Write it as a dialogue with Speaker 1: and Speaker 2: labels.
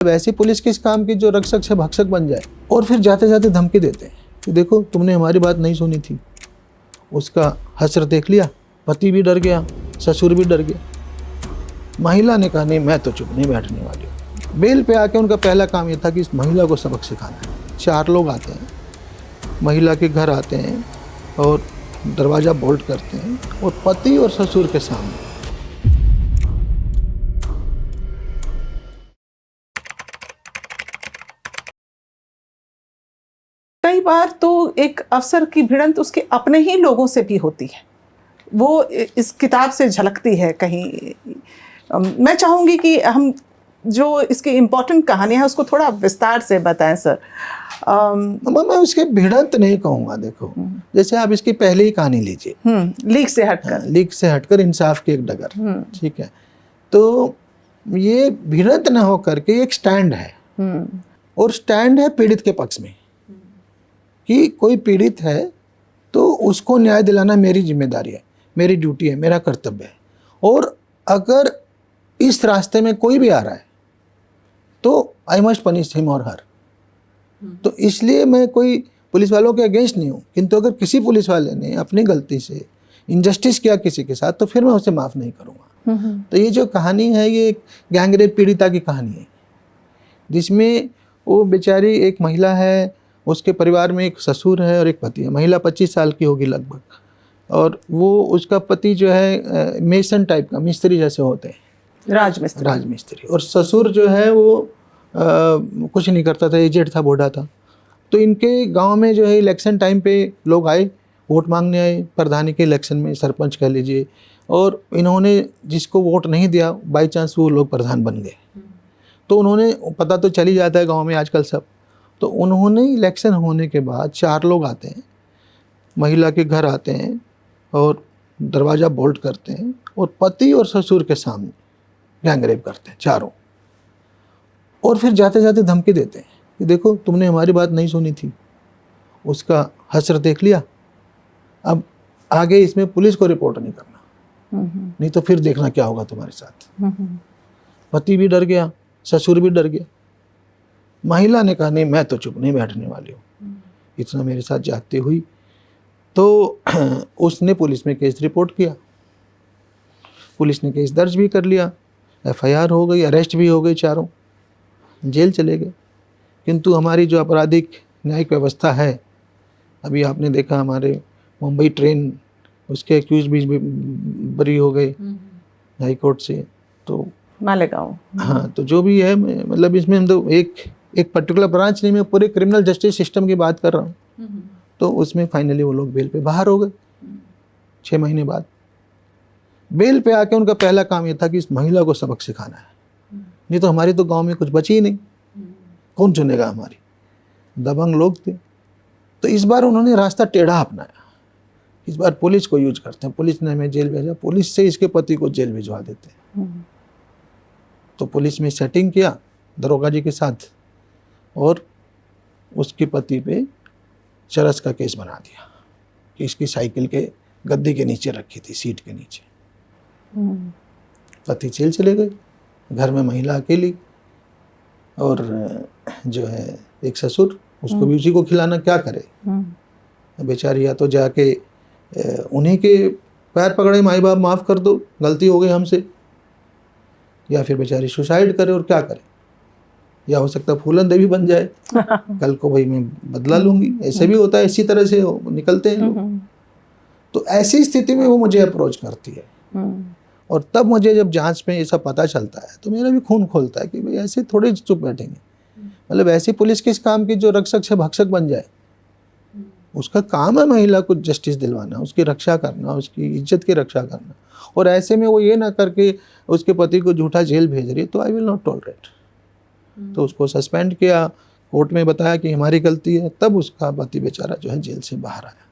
Speaker 1: ऐसी पुलिस किस काम की जो रक्षक से भक्षक बन जाए और फिर जाते जाते धमकी देते हैं कि देखो तुमने हमारी बात नहीं सुनी थी। उसका हश्र देख लिया, पति भी डर गया, ससुर भी डर गया। महिला ने कहा नहीं, मैं तो चुप नहीं बैठने वाली हूँ। बेल पे आके उनका पहला काम ये था कि इस महिला को सबक सिखाना है। 4 लोग आते हैं, महिला के घर आते हैं और दरवाज़ा बोल्ट करते हैं और पति और ससुर के सामने
Speaker 2: कई बार तो एक अफसर की भिड़ंत उसके अपने ही लोगों से भी होती है, वो इस किताब से झलकती है कहीं। मैं चाहूँगी कि हम जो इसकी इम्पोर्टेंट कहानी है उसको थोड़ा विस्तार से बताएं सर।
Speaker 1: मैं उसके भिड़ंत नहीं कहूँगा। देखो जैसे आप इसकी पहले ही कहानी लीजिए,
Speaker 2: लीक से हटकर,
Speaker 1: लीक से हटकर इंसाफ की एक डगर, ठीक है। तो ये भिड़ंत ना हो करके एक स्टैंड है, और स्टैंड है पीड़ित के पक्ष में कि कोई पीड़ित है तो उसको न्याय दिलाना मेरी जिम्मेदारी है, मेरी ड्यूटी है, मेरा कर्तव्य है। और अगर इस रास्ते में कोई भी आ रहा है तो आई मस्ट पनिश हिम और हर। तो इसलिए मैं कोई पुलिस वालों के अगेंस्ट नहीं हूँ, किंतु अगर किसी पुलिस वाले ने अपनी गलती से इनजस्टिस किया किसी के साथ तो फिर मैं उसे माफ़ नहीं करूँगा। तो ये जो कहानी है ये एक गैंगरेप पीड़िता की कहानी है, जिसमें वो बेचारी एक महिला है, उसके परिवार में एक ससुर है और एक पति है। महिला 25 साल की होगी लगभग, और वो उसका पति जो है मेसन टाइप का, मिस्त्री जैसे होते हैं, राजमिस्त्री। और ससुर जो है वो कुछ नहीं करता था, एजेड था, बूढ़ा था। तो इनके गांव में जो है इलेक्शन टाइम पे लोग आए, वोट मांगने आए, प्रधानी के इलेक्शन में, सरपंच कह लीजिए, और इन्होंने जिसको वोट नहीं दिया बाई चांस वो लोग प्रधान बन गए। तो उन्होंने, पता तो चल ही जाता है गाँव में आजकल सब, तो उन्होंने इलेक्शन होने के बाद 4 लोग आते हैं, महिला के घर आते हैं और दरवाज़ा बोल्ट करते हैं और पति और ससुर के सामने गैंगरेप करते हैं चारों, और फिर जाते जाते धमकी देते हैं कि देखो तुमने हमारी बात नहीं सुनी थी। उसका हश्र देख लिया, अब आगे इसमें पुलिस को रिपोर्ट नहीं करना, नहीं तो फिर देखना क्या होगा तुम्हारे साथ। पति भी डर गया, ससुर भी डर गया। महिला ने कहा नहीं, मैं तो चुप नहीं बैठने वाली हूँ, इतना मेरे साथ जाती हुई। तो उसने पुलिस में केस रिपोर्ट किया, पुलिस ने केस दर्ज भी कर लिया, FIR हो गई, अरेस्ट भी हो गई, चारों जेल चले गए। किंतु हमारी जो आपराधिक न्यायिक व्यवस्था है, अभी आपने देखा हमारे मुंबई ट्रेन, उसके एक्यूज भी बरी हो गए हाई कोर्ट से। तो
Speaker 2: मालेगांव,
Speaker 1: हाँ, तो जो भी है, मतलब इसमें हम तो एक पर्टिकुलर ब्रांच नहीं, मैं पूरे क्रिमिनल जस्टिस सिस्टम की बात कर रहा हूँ। तो उसमें फाइनली वो लोग बेल पे बाहर हो गए 6 महीने बाद। बेल पे आके उनका पहला काम ये था कि इस महिला को सबक सिखाना है, नहीं तो हमारी तो गांव में कुछ बची ही नहीं, कौन सुनेगा हमारी। दबंग लोग थे। तो इस बार उन्होंने रास्ता टेढ़ा अपनाया, इस बार पुलिस को यूज करते हैं। पुलिस ने हमें जेल भेजा, पुलिस से इसके पति को जेल भिजवा देते हैं। तो पुलिस में सेटिंग किया दरोगा जी के साथ और उसके पति पे चरस का केस बना दिया कि इसकी साइकिल के गद्दे के नीचे रखी थी, सीट के नीचे। पति जेल चले गए, घर में महिला अकेली, और जो है एक ससुर, उसको भी उसी को खिलाना, क्या करे बेचारी। या तो जाके उन्हीं के पैर पकड़े, माई बाप माफ़ कर दो, गलती हो गई हमसे, या फिर बेचारी सुसाइड करे, और क्या करे। या हो सकता है फूलन देवी बन जाए, कल को भाई मैं बदला लूंगी, ऐसे भी होता है, इसी तरह से निकलते हैं लोग। तो ऐसी स्थिति में वो मुझे अप्रोच करती है, और तब मुझे जब जांच में ये सब पता चलता है तो मेरा भी खून खोलता है कि भाई ऐसे थोड़े चुप बैठेंगे। मतलब ऐसी पुलिस किस काम की जो रक्षक से भक्षक बन जाए। उसका काम है महिला को जस्टिस दिलवाना, उसकी रक्षा करना, उसकी इज्जत की रक्षा करना, और ऐसे में वो ये ना करके उसके पति को झूठा जेल भेज रही है, तो आई विल नॉट टॉलरेट। तो उसको सस्पेंड किया, कोर्ट में बताया कि हमारी गलती है, तब उसका पति बेचारा जो है जेल से बाहर आया।